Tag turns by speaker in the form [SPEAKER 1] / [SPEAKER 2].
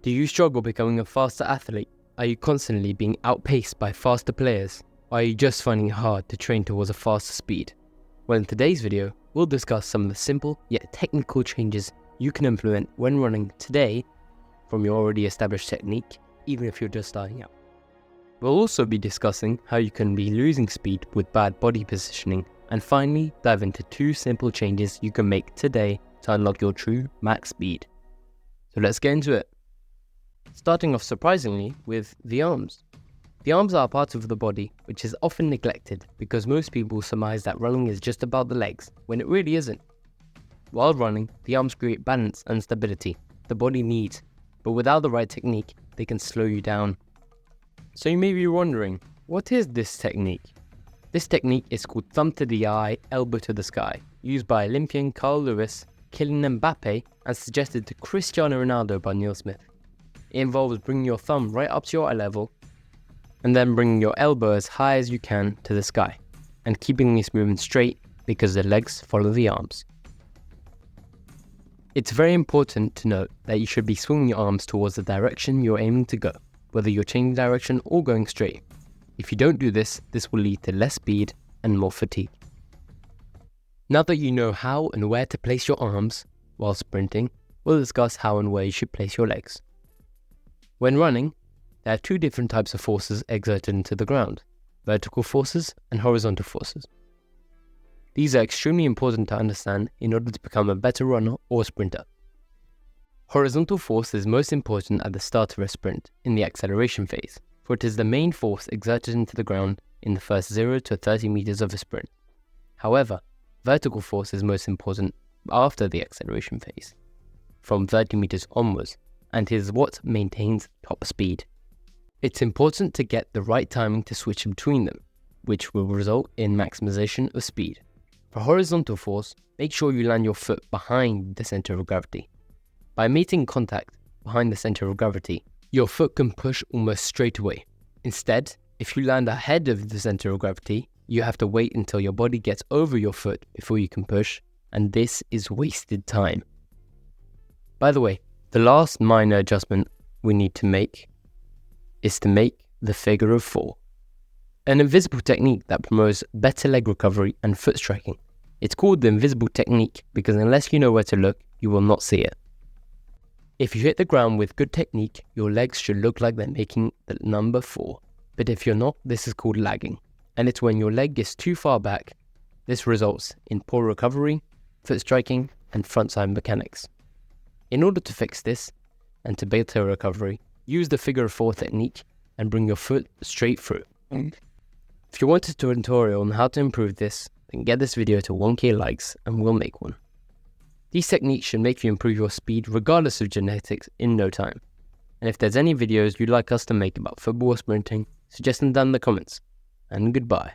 [SPEAKER 1] Do you struggle becoming a faster athlete? Are you constantly being outpaced by faster players? Or are you just finding it hard to train towards a faster speed? Well, in today's video, we'll discuss some of the simple yet technical changes you can implement when running today from your already established technique, even if you're just starting out. We'll also be discussing how you can be losing speed with bad body positioning, and finally dive into 2 simple changes you can make today to unlock your true max speed. So let's get into it. Starting off surprisingly with the arms. The arms are a part of the body which is often neglected because most people surmise that running is just about the legs, when it really isn't. While running, the arms create balance and stability the body needs, but without the right technique, they can slow you down. So you may be wondering, what is this technique? This technique is called thumb to the eye, elbow to the sky, used by Olympian Carl Lewis, Kylian Mbappe, and suggested to Cristiano Ronaldo by Neil Smith. It involves bringing your thumb right up to your eye level, and then bringing your elbow as high as you can to the sky, and keeping this movement straight because the legs follow the arms. It's very important to note that you should be swinging your arms towards the direction you're aiming to go, whether you're changing direction or going straight. If you don't do this, this will lead to less speed and more fatigue. Now that you know how and where to place your arms while sprinting, we'll discuss how and where you should place your legs. When running, there are 2 different types of forces exerted into the ground: vertical forces and horizontal forces. These are extremely important to understand in order to become a better runner or sprinter. Horizontal force is most important at the start of a sprint, in the acceleration phase, for it is the main force exerted into the ground in the first 0 to 30 meters of a sprint. However, vertical force is most important after the acceleration phase, from 30 meters onwards, and is what maintains top speed. It's important to get the right timing to switch between them, which will result in maximization of speed. For horizontal force, make sure you land your foot behind the center of gravity. By making contact behind the center of gravity, your foot can push almost straight away. Instead, if you land ahead of the center of gravity, you have to wait until your body gets over your foot before you can push, and this is wasted time. By the way, the last minor adjustment we need to make is to make the figure of 4. An invisible technique that promotes better leg recovery and foot striking. It's called the invisible technique because unless you know where to look, you will not see it. If you hit the ground with good technique, your legs should look like they're making the number 4. But if you're not, this is called lagging. And it's when your leg gets too far back. This results in poor recovery, foot striking, and frontside mechanics. In order to fix this, and to better recovery, use the figure of 4 technique and bring your foot straight through. If you want a tutorial on how to improve this, then get this video to 1k likes and we'll make one. These techniques should make you improve your speed regardless of genetics in no time. And if there's any videos you'd like us to make about football or sprinting, suggest them down in the comments. And goodbye.